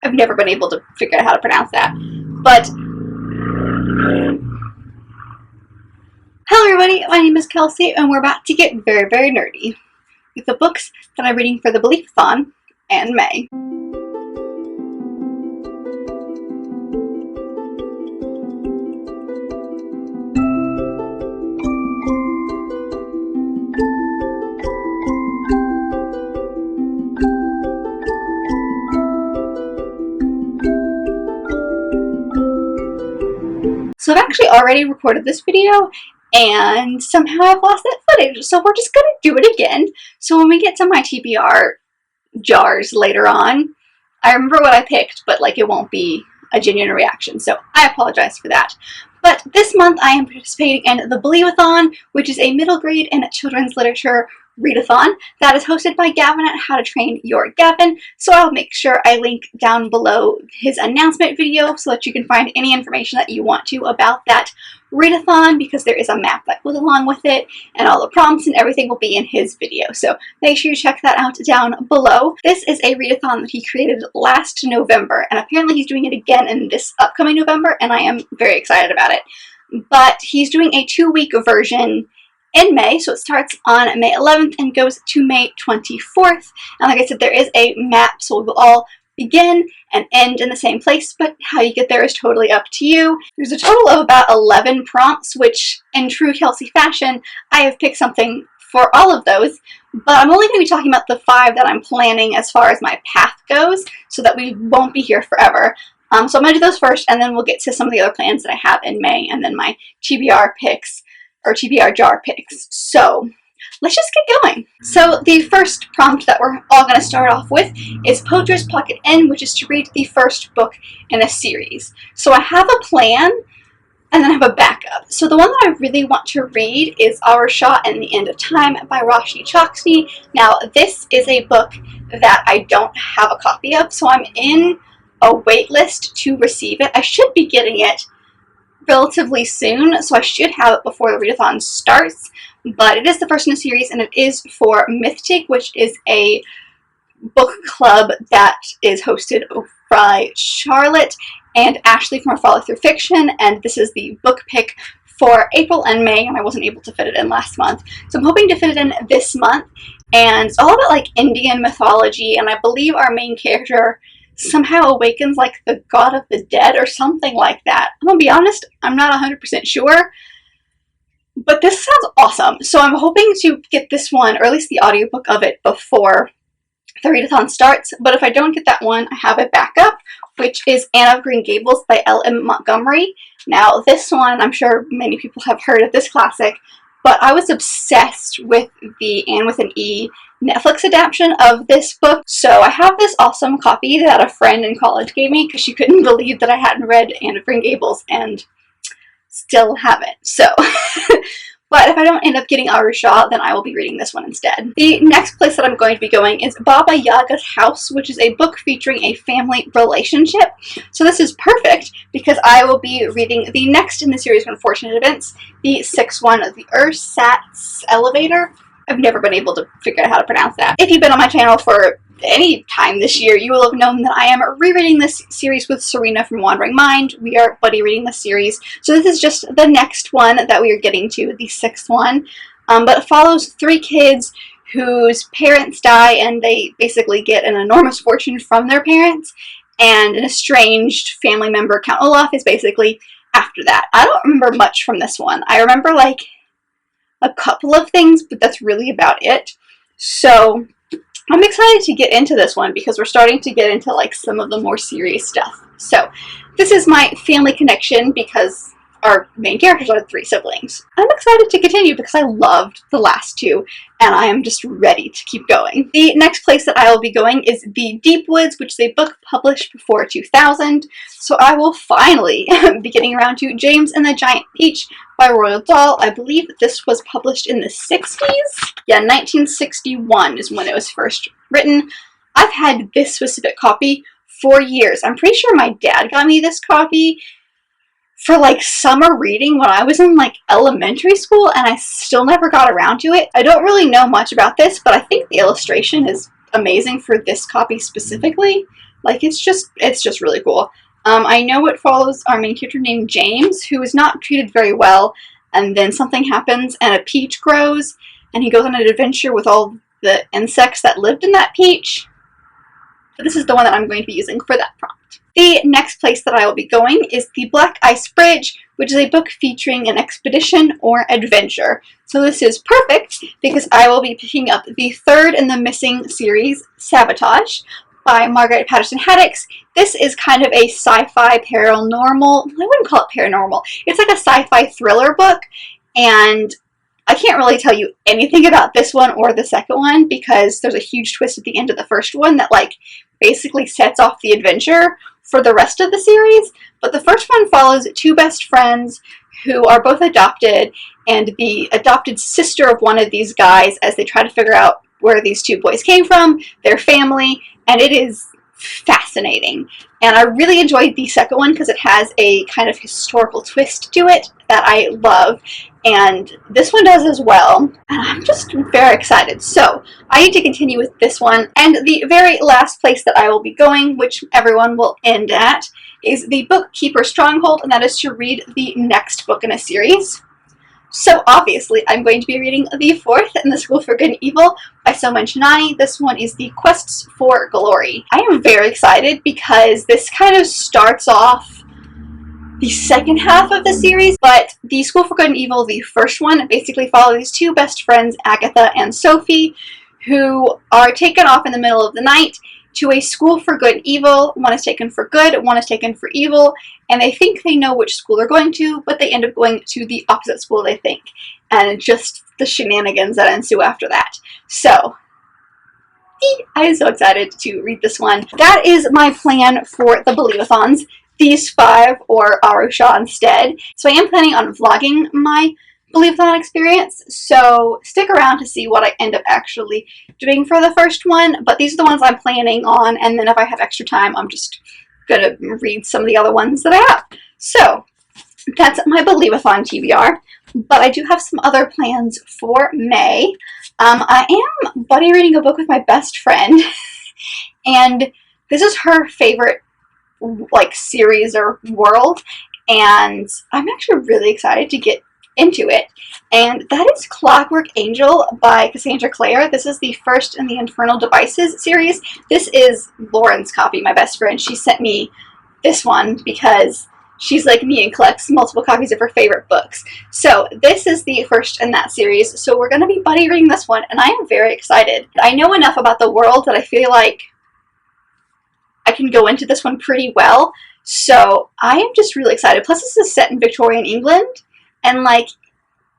I've never been able to figure out how to pronounce that. But hello everybody, my name is Kelsey, and we're about to get very, very nerdy with the books that I'm reading for the Believathon in May. So I've actually already recorded this video, and somehow I've lost that footage, so we're just gonna do it again. So when we get to my TBR jars later on, I remember what I picked, but like it won't be a genuine reaction, so I apologize for that. But this month I am participating in the Believathon, which is a middle grade and children's literature readathon that is hosted by Gavin at How to Train Your Gavin. So I'll make sure I link down below his announcement video so that you can find any information that you want to about that readathon, because there is a map that goes along with it, and all the prompts and everything will be in his video. So make sure you check that out down below. This is a readathon that he created last November, and apparently he's doing it again in this upcoming November, and I am very excited about it. But he's doing a 2-week version in May, so it starts on May 11th and goes to May 24th. And like I said, there is a map, so we will all begin and end in the same place, but how you get there is totally up to you. There's a total of about 11 prompts, which in true Kelsey fashion, I have picked something for all of those, but I'm only going to be talking about the 5 that I'm planning as far as my path goes, so that we won't be here forever. So I'm going to do those first, and then we'll get to some of the other plans that I have in May, and then my TBR picks, or TBR jar picks. So let's just get going. So the first prompt that we're all going to start off with is Poacher's Pocket Inn, which is to read the first book in a series. So I have a plan, and then I have a backup. So the one that I really want to read is Our Shot in the End of Time by Roshni Chokshi. Now this is a book that I don't have a copy of, so I'm in a wait list to receive it. I should be getting it relatively soon, so I should have it before the readathon starts, but it is the first in a series, and it is for Mythic, which is a book club that is hosted by Charlotte and Ashley from our Follow Through Fiction, and this is the book pick for April and May, and I wasn't able to fit it in last month, so I'm hoping to fit it in this month. And it's all about like Indian mythology, and I believe our main character somehow awakens like the god of the dead or something like that. I'm gonna be honest, I'm not 100% sure, but this sounds awesome. So I'm hoping to get this one, or at least the audiobook of it, before the readathon starts. But if I don't get that one, I have a backup, which is Anne of Green Gables by L.M. Montgomery. Now this one, I'm sure many people have heard of this classic, but I was obsessed with the Anne with an E Netflix adaptation of this book. So I have this awesome copy that a friend in college gave me because she couldn't believe that I hadn't read Anne of Green Gables, and still haven't. So, but if I don't end up getting Our Shot, then I will be reading this one instead. The next place that I'm going to be going is Baba Yaga's House, which is a book featuring a family relationship. So this is perfect because I will be reading the next in the series of unfortunate events, the 6th one of the Ersatz Elevator. I've never been able to figure out how to pronounce that. If you've been on my channel for any time this year, you will have known that I am rereading this series with Serena from Wandering Mind. We are buddy reading this series. So this is just the next one that we are getting to, the 6th one. But it follows 3 kids whose parents die, and they basically get an enormous fortune from their parents. And an estranged family member, Count Olaf, is basically after that. I don't remember much from this one. I remember like a couple of things, but that's really about it. So I'm excited to get into this one because we're starting to get into like some of the more serious stuff. So this is my family connection because our main characters are 3 siblings. I'm excited to continue because I loved the last 2, and I am just ready to keep going. The next place that I will be going is The Deep Woods, which is a book published before 2000. So I will finally be getting around to James and the Giant Peach by Roald Dahl. I believe this was published in the 60s. Yeah, 1961 is when it was first written. I've had this specific copy for years. I'm pretty sure my dad got me this copy for like summer reading when I was in like elementary school, and I still never got around to it. I don't really know much about this, but I think the illustration is amazing for this copy specifically. Like, it's just really cool. I know it follows our main character named James, who is not treated very well, and then something happens and a peach grows, and he goes on an adventure with all the insects that lived in that peach. But this is the one that I'm going to be using for that prompt. The next place that I will be going is the Black Ice Bridge, which is a book featuring an expedition or adventure. So this is perfect because I will be picking up the third in the missing series, Sabotage, by Margaret Patterson Haddix. This is kind of a sci-fi paranormal, I wouldn't call it paranormal, it's like a sci-fi thriller book, and I can't really tell you anything about this one or the second one because there's a huge twist at the end of the first one that like basically sets off the adventure for the rest of the series. But the first one follows two best friends who are both adopted, and the adopted sister of one of these guys as they try to figure out where these two boys came from, their family, and it is fascinating. And I really enjoyed the second one because it has a kind of historical twist to it that I love, and this one does as well, and I'm just very excited. So I need to continue with this one, and the very last place that I will be going, which everyone will end at, is the Bookkeeper Stronghold, and that is to read the next book in a series. So obviously I'm going to be reading the fourth in the School for Good and Evil by Soman Chinani. This one is the Quests for Glory. I am very excited because this kind of starts off the second half of the series, but the School for Good and Evil, the first one, basically follows these two best friends, Agatha and Sophie, who are taken off in the middle of the night to a school for good and evil. One is taken for good, one is taken for evil, and they think they know which school they're going to, but they end up going to the opposite school they think, and just the shenanigans that ensue after that. So I am so excited to read this one. That is my plan for the Believathons, these 5 or Arusha instead. So I am planning on vlogging my Believathon experience, so stick around to see what I end up actually doing for the first one, but these are the ones I'm planning on, and then if I have extra time, I'm just gonna read some of the other ones that I have. So that's my Believathon TBR, but I do have some other plans for May. I am buddy reading a book with my best friend, and this is her favorite like series or world, and I'm actually really excited to get into it, and that is Clockwork Angel by Cassandra Clare. This is the first in the Infernal Devices series. This is Lauren's copy, my best friend. She sent me this one because she's like me and collects multiple copies of her favorite books. So this is the first in that series, so we're going to be buddy reading this one, and I am very excited. I know enough about the world that I feel like I can go into this one pretty well, so I am just really excited. Plus this is set in Victorian England, and like,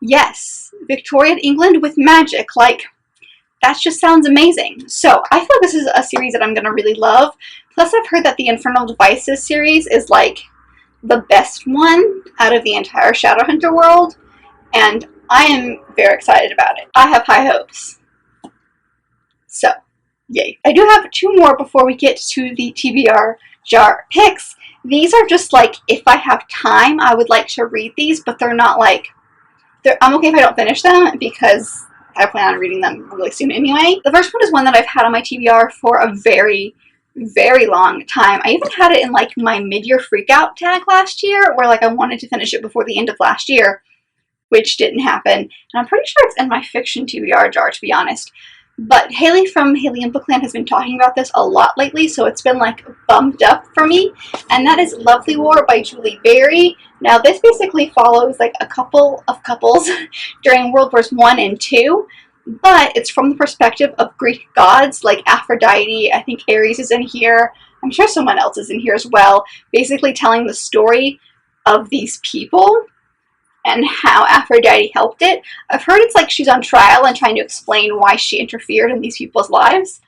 yes, Victorian England with magic, like, that just sounds amazing. So I feel like this is a series that I'm going to really love. Plus I've heard that the Infernal Devices series is like the best one out of the entire Shadowhunter world, and I am very excited about it. I have high hopes. So, yay. I do have 2 more before we get to the TBR jar picks. These are just like, if I have time, I would like to read these, but they're not like, I'm okay if I don't finish them because I plan on reading them really soon anyway. The first one is one that I've had on my TBR for a very, very long time. I even had it in like my mid-year freakout tag last year, where like I wanted to finish it before the end of last year, which didn't happen. And I'm pretty sure it's in my fiction TBR jar, to be honest. But Haley from Haley and Bookland has been talking about this a lot lately, so it's been like bumped up for me. And that is Lovely War by Julie Berry. Now this basically follows like a couple of couples during World Wars I and II, but it's from the perspective of Greek gods like Aphrodite. I think Ares is in here. I'm sure someone else is in here as well, basically telling the story of these people and how Aphrodite helped it. I've heard it's like she's on trial and trying to explain why she interfered in these people's lives.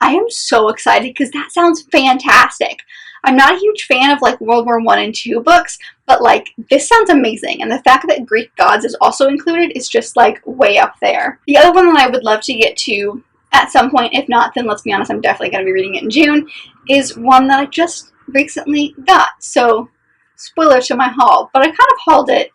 I am so excited because that sounds fantastic. I'm not a huge fan of like World War I and II books, but like this sounds amazing, and the fact that Greek gods is also included is just like way up there. The other one that I would love to get to at some point, if not, then let's be honest, I'm definitely going to be reading it in June, is one that I just recently got. So spoiler to my haul, but I kind of hauled it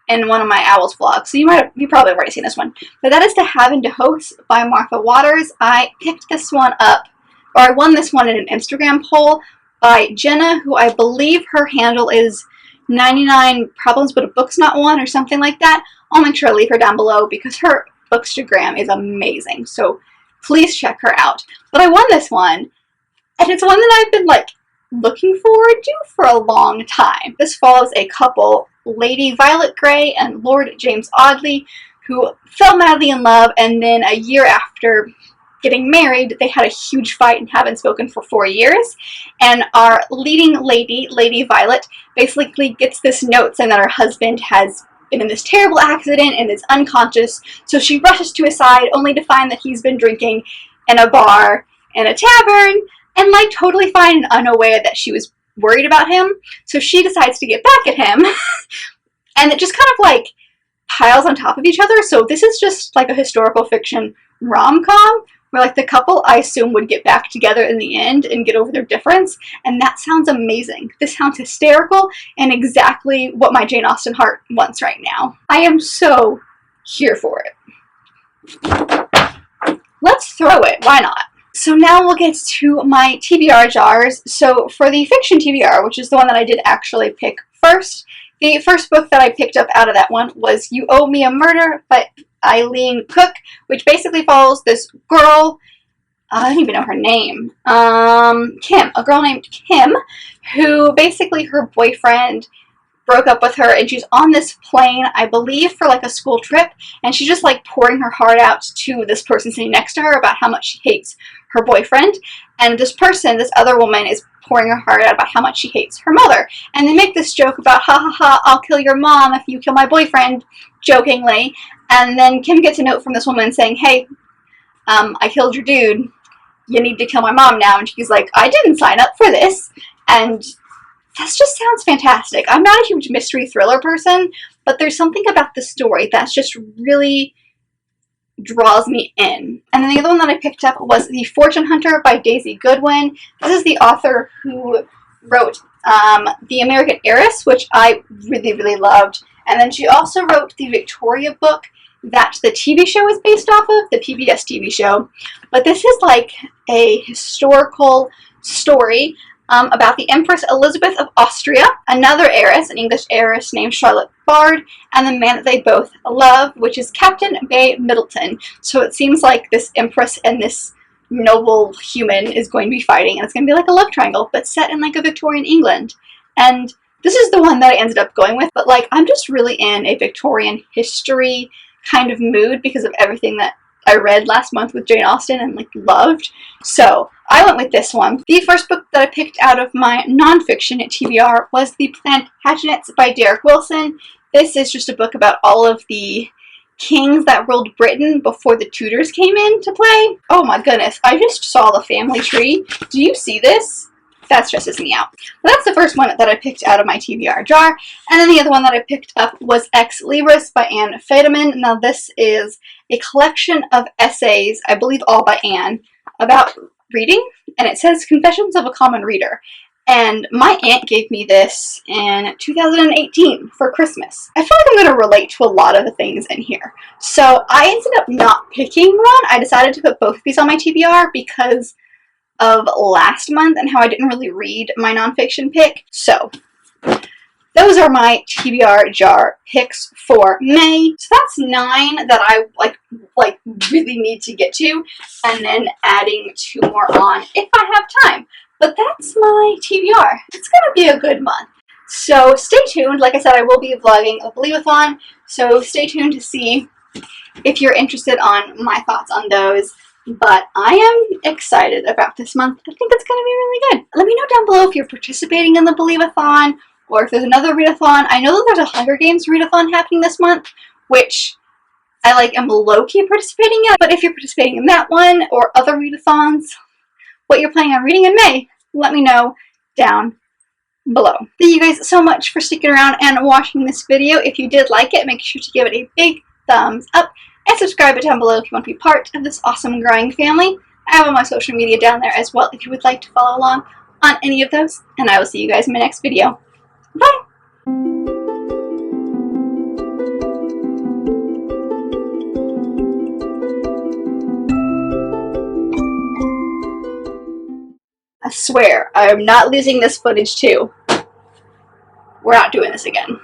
in one of my Owls vlogs, so you probably have already seen this one. But that is To Have and to Host by Martha Waters. I picked this one up or I won this one in an Instagram poll by Jenna, who I believe her handle is 99 problems but a book's not one or something like that. I'll make sure I leave her down below because her Bookstagram is amazing, so please check her out. But I won this one, and it's one that I've been like looking forward to for a long time. This follows a couple, Lady Violet Grey and Lord James Audley, who fell madly in love, and then a year after getting married, they had a huge fight and haven't spoken for 4 years. And our leading lady, Lady Violet, basically gets this note saying that her husband has been in this terrible accident and is unconscious. So she rushes to his side only to find that he's been drinking in a bar in a tavern and like totally fine and unaware that she was worried about him. So she decides to get back at him and it just kind of like piles on top of each other. So this is just like a historical fiction rom-com where like the couple I assume would get back together in the end and get over their difference, and that sounds amazing. This sounds hysterical and exactly what my Jane Austen heart wants right now. I am so here for it. Let's throw it, why not? So now we'll get to my TBR jars. So for the fiction TBR, which is the one that I did actually pick first, the first book that I picked up out of that one was You Owe Me a Murder by Eileen Cook, which basically follows this girl, I don't even know her name, Kim, a girl named Kim, who basically her boyfriend broke up with her, and she's on this plane, I believe, for like a school trip, and she's just like pouring her heart out to this person sitting next to her about how much she hates her boyfriend, and this person, this other woman, is pouring her heart out about how much she hates her mother, and they make this joke about, ha ha ha, I'll kill your mom if you kill my boyfriend, jokingly, and then Kim gets a note from this woman saying, hey, I killed your dude, you need to kill my mom now, and she's like, I didn't sign up for this, and that just sounds fantastic. I'm not a huge mystery thriller person, but there's something about the story that's just really draws me in. And then the other one that I picked up was The Fortune Hunter by Daisy Goodwin. This is the author who wrote The American Heiress, which I really, really loved. And then she also wrote the Victoria book that the TV show is based off of, the PBS TV show. But this is like a historical story about the Empress Elizabeth of Austria, another heiress, an English heiress named Charlotte Bard, and the man that they both love, which is Captain Bay Middleton. So it seems like this empress and this noble human is going to be fighting, and it's going to be like a love triangle, but set in like a Victorian England. And this is the one that I ended up going with, but like I'm just really in a Victorian history kind of mood because of everything that I read last month with Jane Austen and like loved. So I went with this one. The first book that I picked out of my nonfiction at TBR was The Plantagenets by Derek Wilson. This is just a book about all of the kings that ruled Britain before the Tudors came into play. Oh my goodness, I just saw the family tree. Do you see this? That stresses me out. But that's the first one that I picked out of my TBR jar. And then the other one that I picked up was Ex Libris by Anne Federman. Now this is a collection of essays, I believe all by Anne, about reading. And it says Confessions of a Common Reader. And my aunt gave me this in 2018 for Christmas. I feel like I'm going to relate to a lot of the things in here. So I ended up not picking one. I decided to put both of these on my TBR because of last month and how I didn't really read my nonfiction pick. So those are my TBR jar picks for May. So that's 9 that I like really need to get to, and then adding 2 more on if I have time. But that's my TBR. It's gonna be a good month. So stay tuned. Like I said, I will be vlogging a Believathon, so stay tuned to see if you're interested on my thoughts on those. But I am excited about this month. I think it's going to be really good. Let me know down below if you're participating in the Believathon or if there's another readathon. I know that there's a Hunger Games readathon happening this month, which I am low-key participating in. But if you're participating in that one or other readathons, what you're planning on reading in May, let me know down below. Thank you guys so much for sticking around and watching this video. If you did like it, make sure to give it a big thumbs up. And subscribe it down below if you want to be part of this awesome growing family. I have all my social media down there as well if you would like to follow along on any of those. And I will see you guys in my next video. Bye! I swear, I'm not losing this footage too. We're not doing this again.